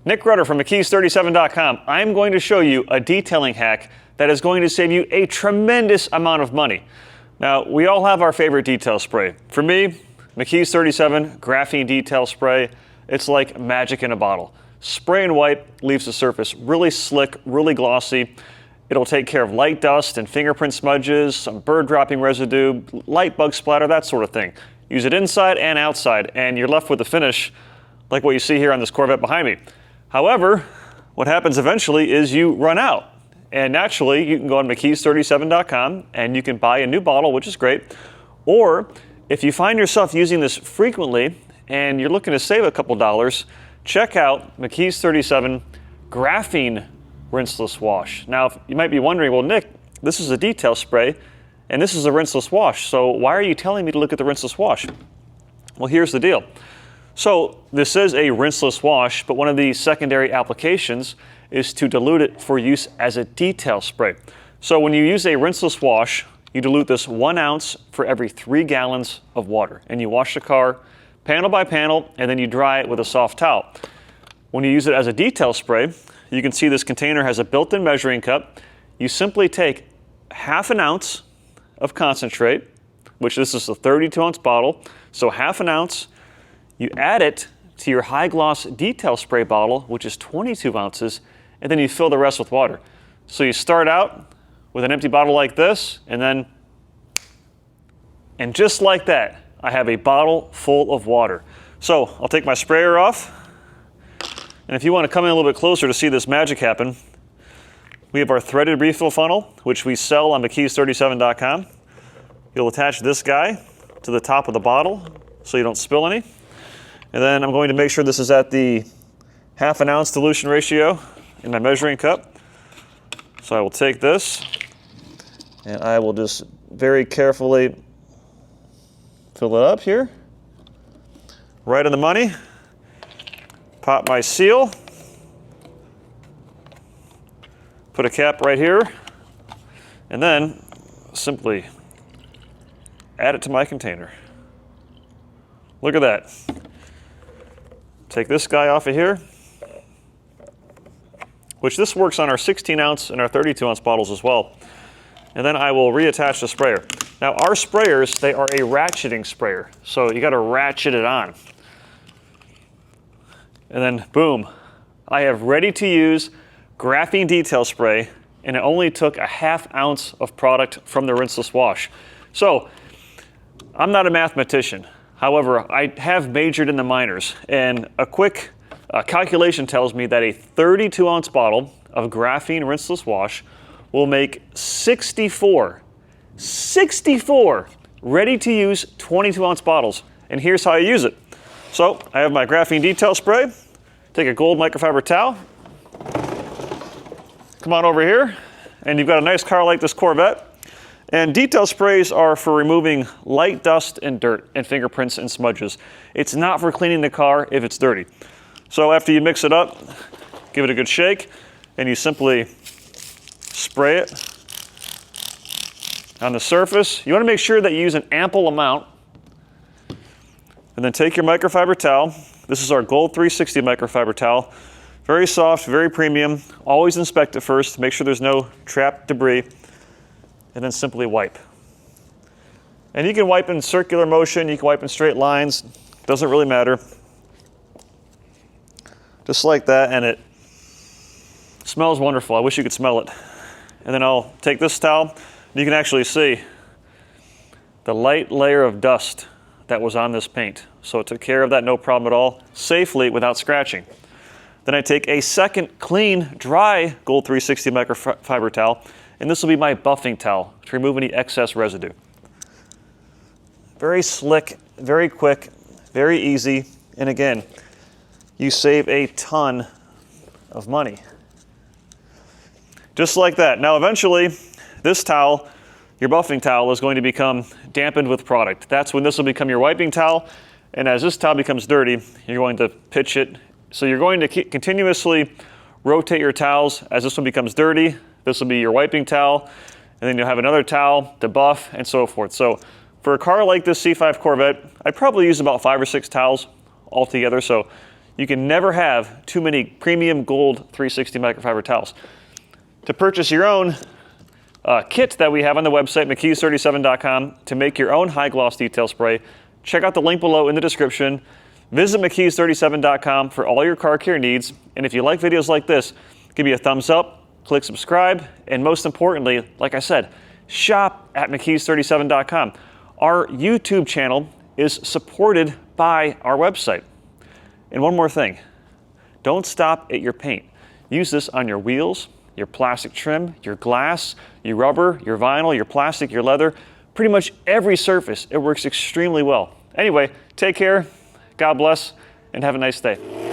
Nick Rudder from McKee's37.com. I'm going to show you a detailing hack that is going to save you a tremendous amount of money. Now, we all have our favorite detail spray. For me, McKee's 37 Graphene Detail Spray, it's like magic in a bottle. Spray and wipe leaves the surface really slick, really glossy. It'll take care of light dust and fingerprint smudges, some bird dropping residue, light bug splatter, that sort of thing. Use it inside and outside, and you're left with a finish like what you see here on this Corvette behind me. However, what happens eventually is you run out. And naturally, you can go on McKee's37.com and you can buy a new bottle, which is great. Or if you find yourself using this frequently and you're looking to save a couple dollars, check out McKee's 37 Graphene Rinseless Wash. Now, you might be wondering, well, Nick, this is a detail spray and this is a rinseless wash. So why are you telling me to look at the rinseless wash? Well, here's the deal. So this is a rinseless wash, but one of the secondary applications is to dilute it for use as a detail spray. So when you use a rinseless wash, you dilute this 1 ounce for every 3 gallons of water. And you wash the car panel by panel, and then you dry it with a soft towel. When you use it as a detail spray, you can see this container has a built-in measuring cup. You simply take half an ounce of concentrate, which this is a 32-ounce bottle, so half an ounce. You add it to your high gloss detail spray bottle, which is 22 ounces, and then you fill the rest with water. So you start out with an empty bottle like this, and just like that, I have a bottle full of water. So I'll take my sprayer off, and if you want to come in a little bit closer to see this magic happen, we have our threaded refill funnel, which we sell on McKee's37.com. You'll attach this guy to the top of the bottle so you don't spill any. And then I'm going to make sure this is at the half an ounce dilution ratio in my measuring cup. So I will take this and I will just very carefully fill it up here. Right on the money. Pop my seal. Put a cap right here. And then simply add it to my container. Look at that. Take this guy off of here, which this works on our 16-ounce and our 32-ounce bottles as well. And then I will reattach the sprayer. Now our sprayers, they are a ratcheting sprayer, so you gotta ratchet it on. And then boom, I have ready to use graphene detail spray, and it only took a half ounce of product from the rinseless wash. So I'm not a mathematician. However, I have majored in the minors, and a quick calculation tells me that a 32-ounce bottle of graphene rinseless wash will make 64 ready-to-use 22-ounce bottles. And here's how I use it. So I have my graphene detail spray, take a gold microfiber towel, come on over here, and you've got a nice car like this Corvette. And detail sprays are for removing light dust and dirt and fingerprints and smudges. It's not for cleaning the car if it's dirty. So after you mix it up, give it a good shake, and you simply spray it on the surface. You want to make sure that you use an ample amount. And then take your microfiber towel. This is our Gold 360 microfiber towel. Very soft, very premium. Always inspect it first to make sure there's no trapped debris. And then simply wipe. And you can wipe in circular motion, you can wipe in straight lines, doesn't really matter. Just like that, and it smells wonderful. I wish you could smell it. And then I'll take this towel, and you can actually see the light layer of dust that was on this paint. So it took care of that, no problem at all, safely without scratching. Then I take a second clean, dry Gold 360 microfiber towel, and this will be my buffing towel to remove any excess residue. Very slick, very quick, very easy, and again, you save a ton of money. Just like that. Now eventually, this towel, your buffing towel, is going to become dampened with product. That's when this will become your wiping towel, and as this towel becomes dirty, you're going to pitch it. So you're going to continuously rotate your towels. As this one becomes dirty, this will be your wiping towel, and then you'll have another towel to buff and so forth. So for a car like this C5 Corvette, I'd probably use about 5 or 6 towels altogether. So You can never have too many premium gold 360 microfiber towels. To purchase your own kit that we have on the website, McKee's37.com, to make your own high gloss detail spray, check out the link below in the description. Visit McKee's37.com for all your car care needs. And if you like videos like this, give me a thumbs up, click subscribe, and most importantly, like I said, shop at McKee's37.com. Our YouTube channel is supported by our website. And one more thing, don't stop at your paint. Use this on your wheels, your plastic trim, your glass, your rubber, your vinyl, your plastic, your leather, pretty much every surface. It works extremely well. Anyway, take care, God bless, and have a nice day.